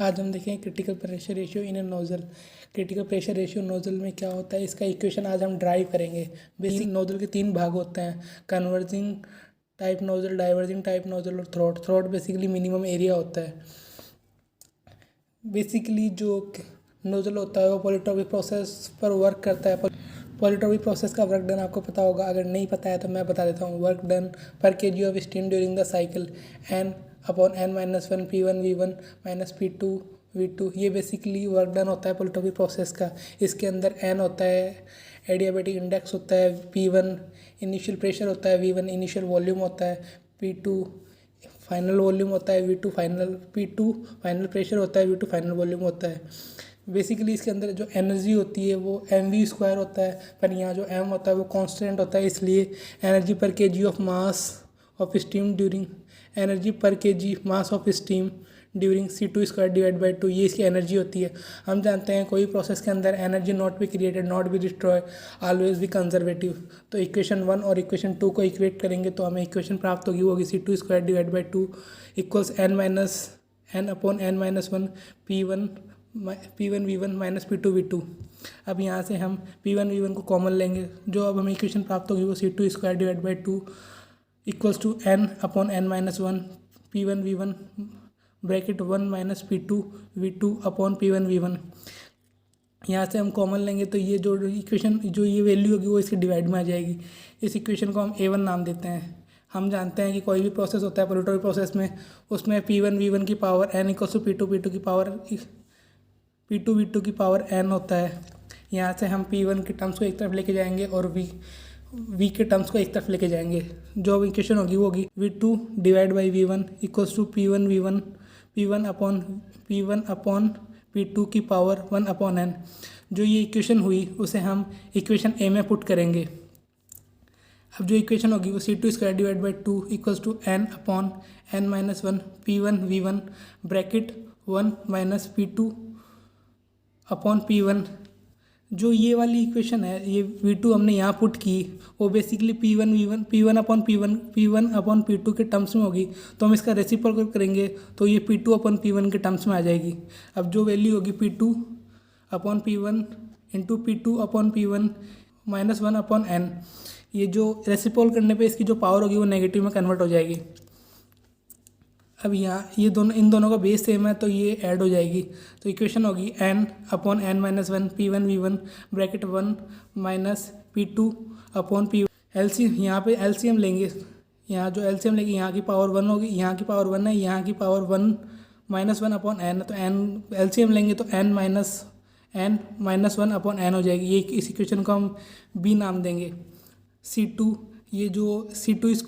आज हम देखें critical pressure ratio in A nozzle. Critical pressure ratio nozzle में क्या होता है, इसका इक्वेशन आज हम ड्राइव करेंगे। बेसिक नोजल के तीन भाग होते हैं, converging type nozzle, diverging type nozzle और throat. Throat basically minimum area होता है। बेसिकली जो नोजल होता है वो पॉलीट्रॉपिक प्रोसेस पर वर्क करता है। पॉलीट्रॉपिक प्रोसेस का वर्क डन आपको पता होगा, अगर नहीं पता है तो मैं बता देता हूँ। वर्क डन पर KG of steam during the cycle N/N-1 P1V1 -P2 V2। ये बेसिकली वर्क डन होता है पॉलीट्रॉपिक प्रोसेस का। इसके अंदर N होता है एडियाबैटिक इंडेक्स होता है, P1 इनिशियल प्रेशर होता है, V1 इनिशियल वॉल्यूम होता है, P2 फाइनल वॉल्यूम होता है, P2 फाइनल प्रेशर होता है, V2 फाइनल वॉल्यूम होता है। बेसिकली इसके अंदर जो एनर्जी होती है वो mv² होता है, पर यहाँ जो m होता है वो कांस्टेंट होता है, इसलिए एनर्जी पर KG of mass of steam during C2² / 2, ये इसकी एनर्जी होती है। हम जानते हैं कोई प्रोसेस के अंदर energy not be created not be destroy always be conservative. तो इक्वेशन 1 और इक्वेशन 2 को इक्वेट करेंगे तो हमें इक्वेशन प्राप्त होगी, वो होगी C2² / 2 = N/N-1 P1V1 -P2V2। अब यहाँ से हम P1V1 को कॉमन लेंगे, जो अब हमें इक्वेशन प्राप्त होगी वो C2² / 2 = N/N-1 P1V1 (1 - P2V2 P1V1। यहाँ से हम कॉमन लेंगे तो ये जो इक्वेशन जो ये वैल्यू होगी वो इसकी डिवाइड में आ जाएगी। इस इक्वेशन को हम A1 नाम देते हैं। हम जानते हैं कि कोई भी प्रोसेस होता है पॉलीट्रॉपिक प्रोसेस में, उसमें P1V1 की पावर N = P2V2 की पावर P2V2 की पावर N होता है। यहाँ से हम P1 के टर्म्स को एक तरफ लेके जाएंगे और V के टर्म्स को एक तरफ लेके जाएंगे। जो अब इक्वेशन होगी वो होगी V2 / V1 = P1V1 P1 P2 की पावर 1/n। जो ये इक्वेशन हुई उसे हम इक्वेशन A में पुट करेंगे। अब जो इक्वेशन होगी वो C2² / 2 = N/N-1 P1V1 (1 - P2 P1। जो ये वाली इक्वेशन है, ये V2 हमने यहाँ पुट की, वो बेसिकली P1/P2 के टर्म्स में होगी। तो हम इसका रेसिप्रोकल करेंगे तो ये P2/P1 के टर्म्स में आ जाएगी। अब जो वैल्यू होगी P2/P1 × P2/P1 -1/n, ये जो रेसिप्रोकल करने पे इसकी जो पावर होगी वो नेगेटिव में कन्वर्ट हो जाएगी। अब यहाँ इन दोनों का बेस सेम है तो ये ऐड हो जाएगी। तो इक्वेशन होगी N/N-1 P1V1 (1 - P2 P1। LCM यहाँ पे एलसीएम लेंगे, यहाँ जो एलसीएम लेंगे यहाँ की पावर 1 होगी, यहाँ की पावर 1 है, यहाँ की पावर 1 -1/n। तो एलसीएम लेंगे तो N-1/n हो जाएगी। ये इस इक्वेशन को हम B नाम देंगे। C2 ये जो C2² /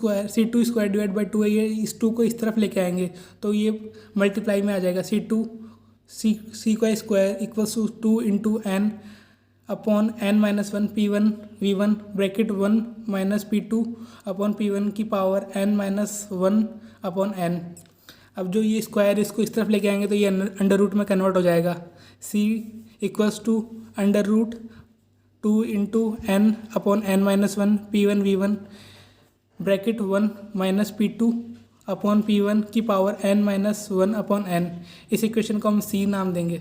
2 है, ये इस 2 को इस तरफ लेके आएंगे तो ये मल्टीप्लाई में आ जाएगा। C2 = 2 × N/N-1 P1V1 (1 - P2 P1 की पावर N-1/n। अब जो ये स्क्वायर इसको इस तरफ लेके आएंगे तो ये अंडर रूट में कन्वर्ट हो जाएगा। C = (2 × N/N-1 P1V1 (1 - P2 P1 की पावर N-1/n। इस इक्वेशन को हम C नाम देंगे।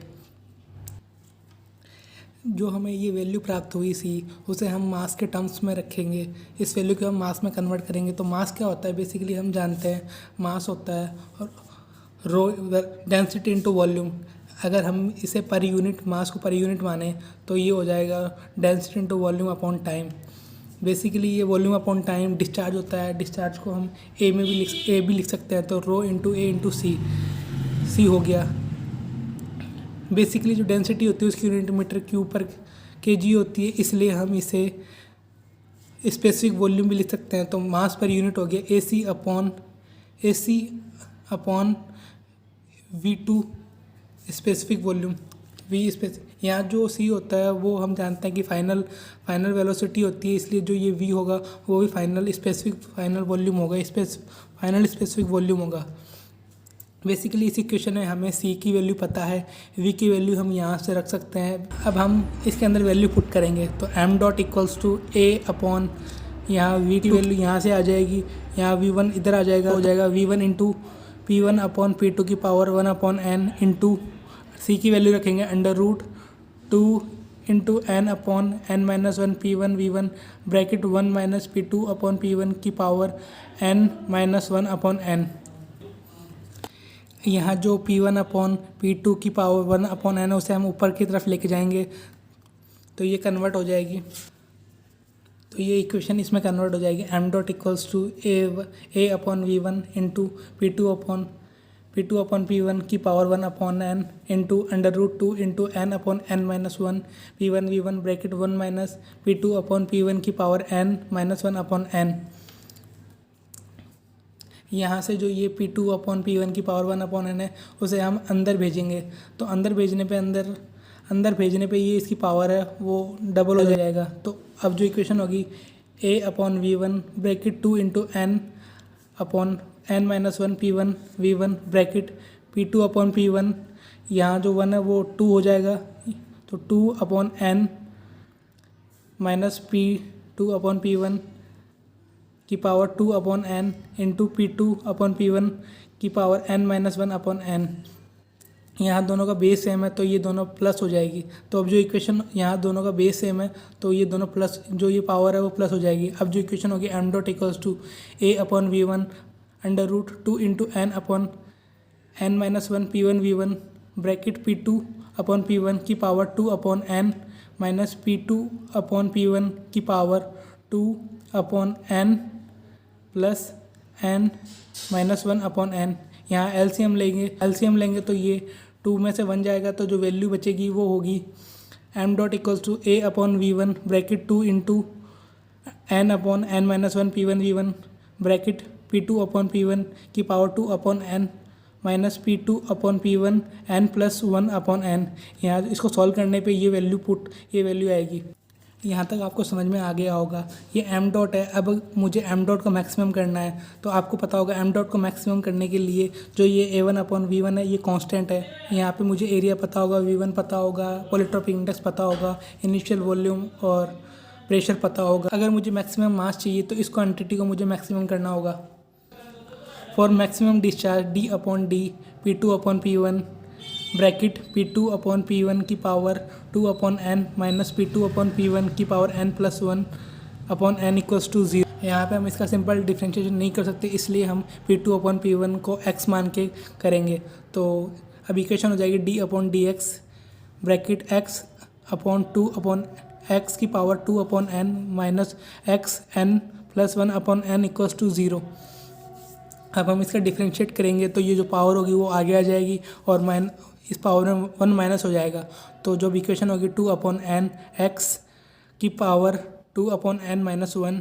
जो हमें ये वैल्यू प्राप्त हुई C, उसे हम मास के टर्म्स में रखेंगे। इस वैल्यू को हम मास में कन्वर्ट करेंगे। तो मास क्या होता है, बेसिकली हम जानते हैं मास होता है रो डेंसिटी इंटू वॉल्यूम। अगर हम इसे पर यूनिट मास को पर यूनिट माने तो ये हो जाएगा density into volume upon time. Basically ये वॉल्यूम अपॉन टाइम डिस्चार्ज होता है। डिस्चार्ज को हम ए भी लिख सकते हैं, तो ρ × A × C हो गया। बेसिकली जो डेंसिटी होती है उसकी यूनिट मीटर/kg होती है, इसलिए हम इसे स्पेसिफिक वॉल्यूम भी लिख सकते हैं। तो मास पर यूनिट हो गया AC/V2 स्पेसिफिक वॉल्यूम यहाँ जो C होता है वो हम जानते हैं कि फाइनल वेलोसिटी होती है, इसलिए जो ये V होगा वो भी फाइनल वॉल्यूम होगा। बेसिकली इस इक्वेशन में हमें C की वैल्यू पता है, V की वैल्यू हम यहाँ से रख सकते हैं। अब हम इसके अंदर वैल्यू पुट करेंगे तो m डॉट = A/, यहाँ V की वैल्यू यहाँ से आ जाएगी, यहाँ V1 इधर आ जाएगा, हो जाएगा V1 × P1/P2 की पावर 1/n सी की वैल्यू रखेंगे under root 2 into n upon N minus one p one v one bracket 1 minus P two upon P one की power n minus one upon n. यहाँ जो p one upon p two की power 1 upon n है उसे हम ऊपर की तरफ लेके जाएंगे तो ये कन्वर्ट हो जाएगी। तो ये इक्वेशन इसमें कन्वर्ट हो जाएगी m dot equals to a upon v one into p two upon P one की power 1 upon n into under root 2 into n upon N minus one p one v one bracket 1 minus P two upon P one की power n minus one upon n. यहाँ से जो ये p two upon P one की power 1 upon n है उसे हम अंदर भेजेंगे तो अंदर भेजने पे ये इसकी पावर है वो डबल हो जाएगा। तो अब जो इक्वेशन होगी a upon v one bracket 2 into n upon N minus one p one v one bracket P two upon P one, यहाँ जो 1 है वो 2 हो जाएगा तो 2 upon N minus P two upon P one की power 2 upon n into p two upon P one की power n minus one upon n. यहाँ दोनों का बेस सेम है तो ये दोनों प्लस हो जाएगी। तो अब जो इक्वेशन यहाँ दोनों का बेस सेम है तो ये दोनों प्लस जो ये पावर है वो प्लस हो जाएगी। अब जो इक्वेशन होगी m dot equals to a upon v one under root 2 into n upon N minus one v one bracket P two upon P one की power 2 upon N minus P two upon P one की power 2 upon n plus n minus one upon n. यहाँ LCM लेंगे तो ये 2 में से 1 जाएगा तो जो वैल्यू बचेगी वो होगी m dot equals to a upon v one bracket 2 into n upon N minus one v one bracket P two upon P one की power 2 upon N minus P two upon P one n plus 1 upon n. यहाँ इसको solve करने पे ये value आएगी। यहाँ तक आपको समझ में आ गया होगा। ये एम डॉट है। अब मुझे एम डॉट को मैक्सिमम करना है तो आपको पता होगा एम डॉट को मैक्सिमम करने के लिए जो ये ए वन अपॉन वी वन है ये कांस्टेंट है। यहाँ पे मुझे एरिया पता होगा, वी वन पता होगा, पॉलीट्रॉपिक इंडेक्स पता होगा, इनिशियल वॉल्यूम और प्रेशर पता होगा। अगर मुझे मैक्सिमम मास चाहिए तो इस क्वान्टिटी को मुझे मैक्सिमम करना होगा। For maximum discharge D upon D P two upon P one bracket P two upon P one की power 2 upon N minus P two upon P one की power N plus 1 upon N equals to 0। यहाँ पे हम इसका simple differentiation नहीं कर सकते इसलिए हम P two upon P one को x मान के करेंगे। तो अब इक्वेशन हो जाएगी d upon d x bracket x upon 2 upon x की power 2 upon N minus x n plus 1 upon N equals to 0। अब हम इसका डिफ्रेंशिएट करेंगे तो ये जो पावर होगी वो आगे आ जाएगी और इस पावर में 1 माइनस हो जाएगा। तो जो इक्वेशन होगी 2 अपॉन एन एक्स की power 2 upon N minus 1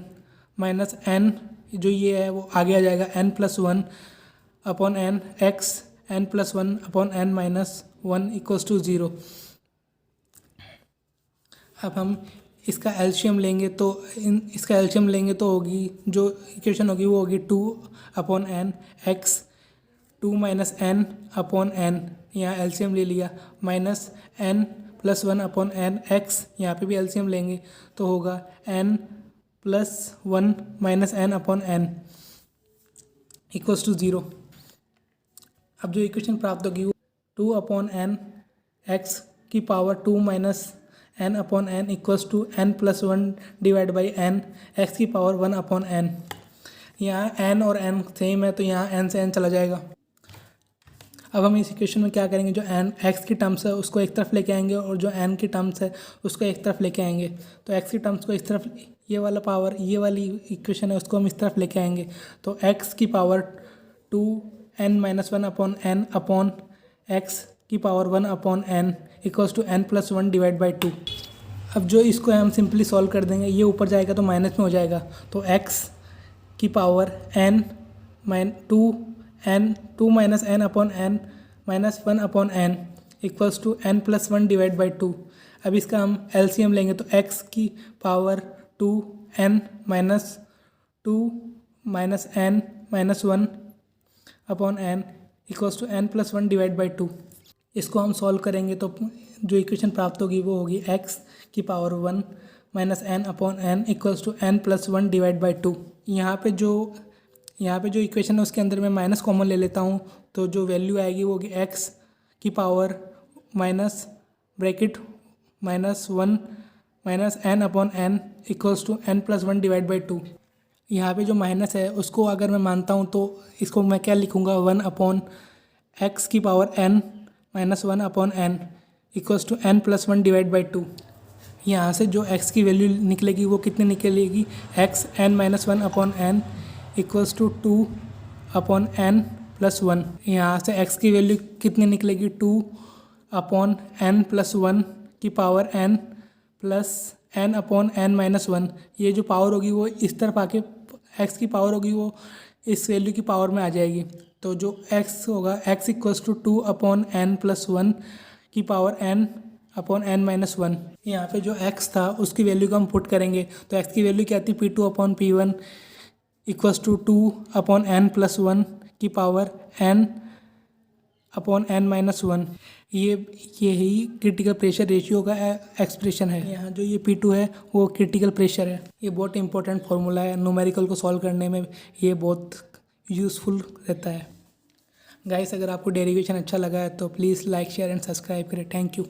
minus n जो ये है वो आगे आ जाएगा n plus 1 upon n x n plus 1 upon N minus 1 equals to 0। अब हम इसका एलसीएम लेंगे तो होगी जो इक्वेशन होगी वो होगी 2 upon n x 2 minus n upon n, यहाँ एलसीएम ले लिया, minus n plus 1 upon n x, यहाँ पे भी एलसीएम लेंगे तो होगा n plus 1 minus n upon N equals to 0। अब जो इक्वेशन प्राप्त होगी वो 2 अपॉन एन एक्स की power 2 minus n upon N equals to n plus 1 divide by n x की पावर 1 अपॉन एन। यहाँ एन और एन सेम है तो यहाँ एन से एन चला जाएगा। अब हम इस इक्वेशन में क्या करेंगे, जो एन एक्स की टर्म्स है उसको एक तरफ लेके आएंगे और जो एन की टर्म्स है उसको एक तरफ लेके आएंगे। तो एक्स की टर्म्स को इस तरफ, ये वाला पावर, ये वाली इक्वेशन है उसको हम इस तरफ लेके आएंगे तो एक्स की power 2 n minus 1 upon n upon x की power 1 upon N equals to n plus 1 divide by 2। अब जो इसको हम सिंपली सॉल्व कर देंगे, ये ऊपर जाएगा तो माइनस में हो जाएगा तो एक्स की power n two minus n upon N minus 1 upon N equals to n plus 1 divide by 2। अब इसका हम एलसीएम लेंगे तो एक्स की power 2 n minus 2 minus n minus 1 upon N equals to n plus 1 divide by 2। इसको हम solve करेंगे तो जो इक्वेशन प्राप्त होगी वो होगी एक्स की power 1 minus n upon N equals to n plus 1 divide by 2। यहाँ पे जो इक्वेशन है उसके अंदर मैं माइनस कॉमन ले लेता हूँ तो जो वैल्यू आएगी वो होगी एक्स की power minus bracket -1 minus n upon N equals to n + 1 divide by 2। यहाँ पे जो माइनस है उसको अगर मैं मानता हूँ तो इसको मैं क्या लिखूँगा, 1 अपॉन एक्स की power n minus 1 upon N equals to n + 1 divide by 2। यहाँ से जो x की वैल्यू निकलेगी वो कितनी निकलेगी, x n minus 1 upon N equals to 2 upon n + 1। यहाँ से x की वैल्यू कितनी निकलेगी, 2 अपॉन n + 1 की power n plus n upon n minus 1। ये जो पावर होगी वो इस तरफ आके x की पावर होगी वो इस वैल्यू की पावर में आ जाएगी। तो जो x होगा, x equals to 2 upon n + 1 की power n upon n minus 1। यहाँ पे जो x था उसकी वैल्यू को हम पुट करेंगे तो x की वैल्यू क्या आती है, P2 upon P1 equals to 2 upon n + 1 की power n upon n minus 1। यही क्रिटिकल प्रेशर रेशियो का एक्सप्रेशन है। यहाँ जो ये P2 है वो क्रिटिकल प्रेशर है। ये बहुत इंपॉर्टेंट फार्मूला है, न्यूमेरिकल को सॉल्व करने में ये बहुत यूज़फुल रहता है। गाइस, अगर आपको डेरिवेशन अच्छा लगा है तो please like share and subscribe करें। Thank you.